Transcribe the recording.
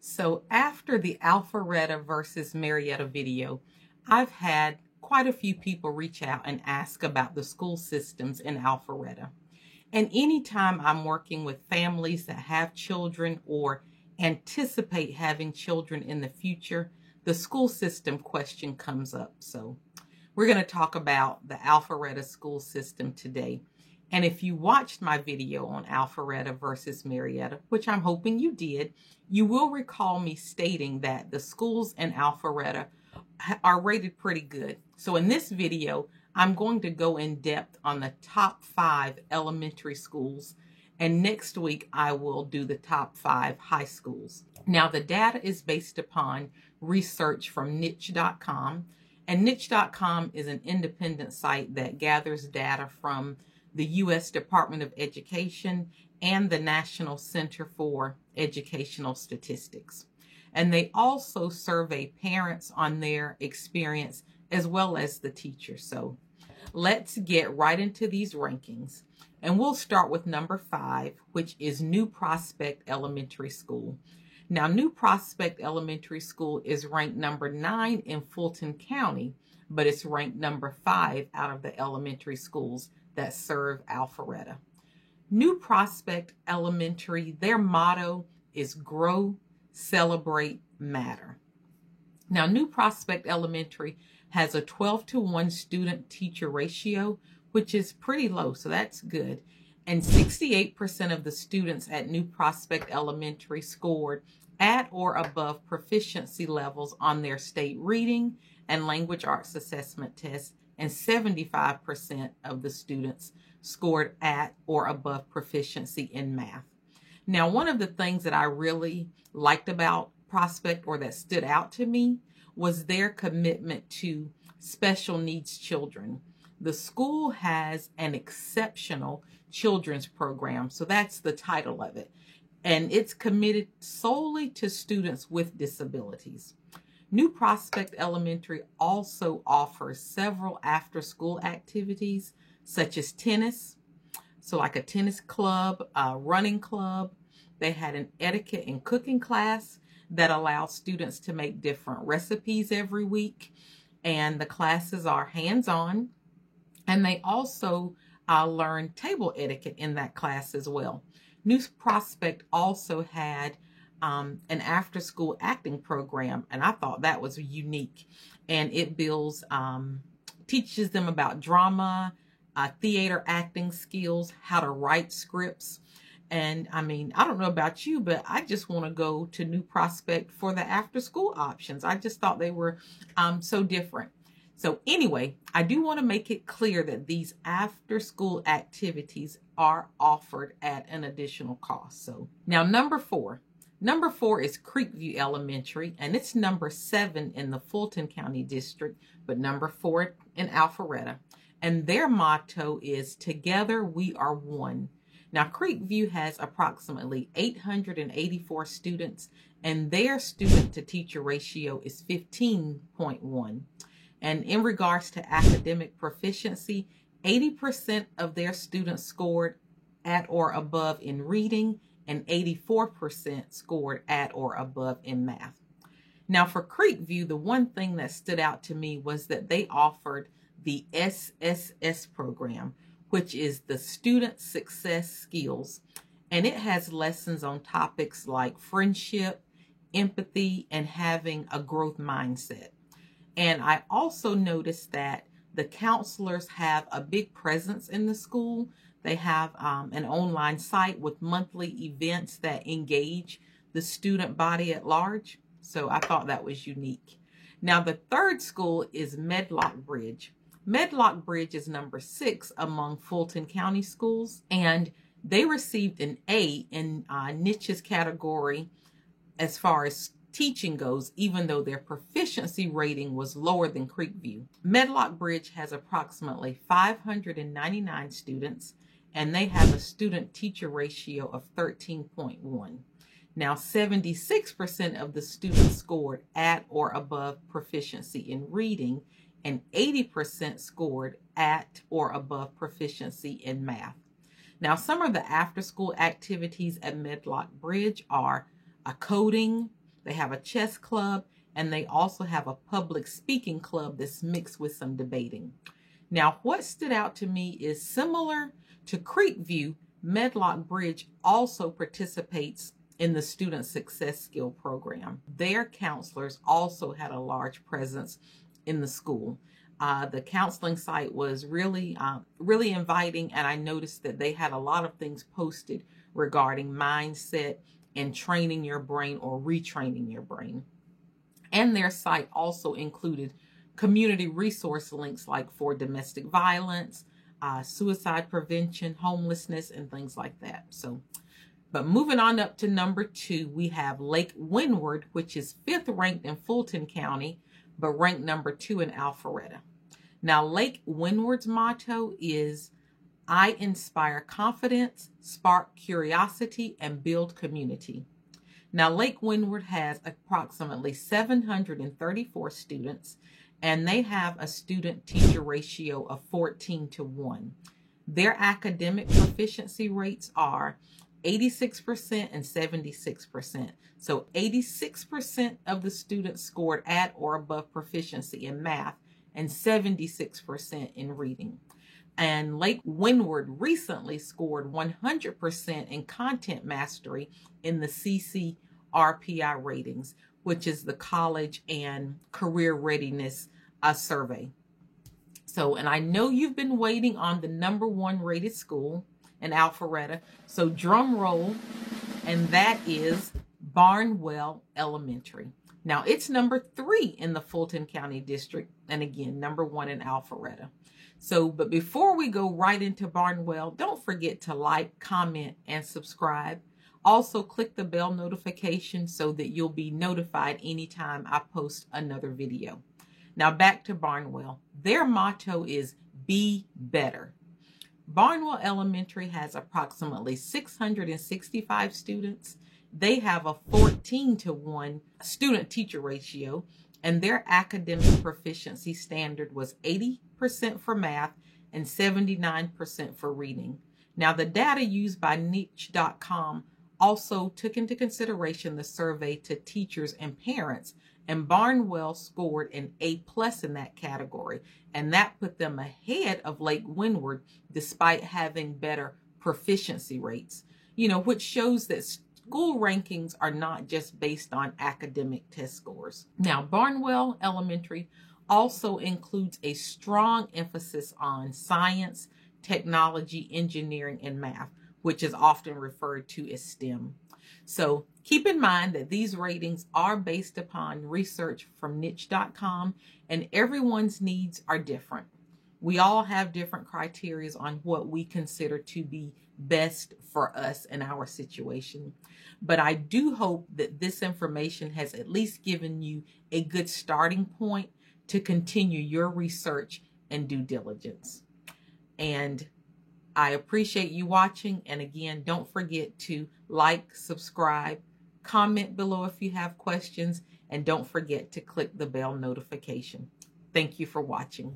So after the Alpharetta versus Marietta video, I've had quite a few people reach out and ask about the school systems in Alpharetta. And anytime I'm working with families that have children or anticipate having children in the future, the school system question comes up. So we're going to talk about the Alpharetta school system today. And if you watched my video on Alpharetta versus Marietta, which I'm hoping you did, you will recall me stating that the schools in Alpharetta are rated pretty good. So in this video, I'm going to go in depth on the top 5 elementary schools, and next week I will do the top 5 high schools. Now the data is based upon research from niche.com, and niche.com is an independent site that gathers data from the U.S. Department of Education and the National Center for Educational Statistics. And they also survey parents on their experience as well as the teachers. So let's get right into these rankings. And we'll start with number 5, which is New Prospect Elementary School. Now, New Prospect Elementary School is ranked number 9 in Fulton County, but it's ranked number 5 out of the elementary schools that serve Alpharetta. New Prospect Elementary, their motto is Grow, Celebrate, Matter. Now, New Prospect Elementary has a 12-to-1 student-teacher ratio, which is pretty low, so that's good. And 68% of the students at New Prospect Elementary scored at or above proficiency levels on their state reading and language arts assessment tests, and 75% of the students scored at or above proficiency in math. Now, one of the things that I really liked about Prospect, or that stood out to me, was their commitment to special needs children. The school has an exceptional children's program, so that's the title of it, and it's committed solely to students with disabilities. New Prospect Elementary also offers several after-school activities, such as tennis, so like a tennis club, a running club. They had an etiquette and cooking class that allows students to make different recipes every week, and the classes are hands-on, and they also learn table etiquette in that class as well. New Prospect also had an after-school acting program, and I thought that was unique. And it teaches them about drama, theater acting skills, how to write scripts. And I mean, I don't know about you, but I just want to go to New Prospect for the after-school options. I just thought they were so different. So anyway, I do want to make it clear that these after-school activities are offered at an additional cost. So now number 4. Number 4 is Creekview Elementary, and it's number 7 in the Fulton County District, but number 4 in Alpharetta. And their motto is Together We Are One. Now, Creekview has approximately 884 students, and their student-to-teacher ratio is 15.1. And in regards to academic proficiency, 80% of their students scored at or above in reading, and 84% scored at or above in math. Now, for Creekview, the one thing that stood out to me was that they offered the SSS program, which is the Student Success Skills, and it has lessons on topics like friendship, empathy, and having a growth mindset. And I also noticed that the counselors have a big presence in the school. They have an online site with monthly events that engage the student body at large. So I thought that was unique. Now, the third school is Medlock Bridge. Medlock Bridge is number 6 among Fulton County schools, and they received an A in Niche's category as far as teaching goes, even though their proficiency rating was lower than Creekview. Medlock Bridge has approximately 599 students, and they have a student-teacher ratio of 13.1. Now, 76% of the students scored at or above proficiency in reading, and 80% scored at or above proficiency in math. Now, some of the after-school activities at Medlock Bridge are coding. They have a chess club, and they also have a public speaking club that's mixed with some debating. Now, what stood out to me is similar to Creekview, Medlock Bridge also participates in the Student Success Skill Program. Their counselors also had a large presence in the school. The counseling site was really inviting, and I noticed that they had a lot of things posted regarding mindset and training your brain or retraining your brain. And their site also included community resource links like for domestic violence, suicide prevention, homelessness, and things like that. But moving on up to number 2, we have Lake Windward, which is 5th ranked in Fulton County, but ranked number 2 in Alpharetta. Now, Lake Windward's motto is, I inspire confidence, spark curiosity, and build community. Now, Lake Windward has approximately 734 students, and they have a student-teacher ratio of 14:1. Their academic proficiency rates are 86% and 76%. So 86% of the students scored at or above proficiency in math and 76% in reading. And Lake Windward recently scored 100% in content mastery in the CCRPI ratings, which is the College and Career Readiness Survey. And I know you've been waiting on the number 1 rated school in Alpharetta. So drum roll, and that is Barnwell Elementary. Now, it's number 3 in the Fulton County District, and again, number 1 in Alpharetta. But before we go right into Barnwell, don't forget to like, comment, and subscribe. Also, click the bell notification so that you'll be notified anytime I post another video. Now, back to Barnwell. Their motto is Be Better. Barnwell Elementary has approximately 665 students. They have a 14:1 student-teacher ratio, and their academic proficiency standard was 80% for math and 79% for reading. Now, the data used by Niche.com also took into consideration the survey to teachers and parents, and Barnwell scored an A+ in that category, and that put them ahead of Lake Windward despite having better proficiency rates, which shows that school rankings are not just based on academic test scores. Now, Barnwell Elementary also includes a strong emphasis on science, technology, engineering, and math, which is often referred to as STEM. So keep in mind that these ratings are based upon research from Niche.com, and everyone's needs are different. We all have different criteria on what we consider to be best for us in our situation. But I do hope that this information has at least given you a good starting point to continue your research and due diligence. And I appreciate you watching. And again, don't forget to like, subscribe, comment below if you have questions, and don't forget to click the bell notification. Thank you for watching.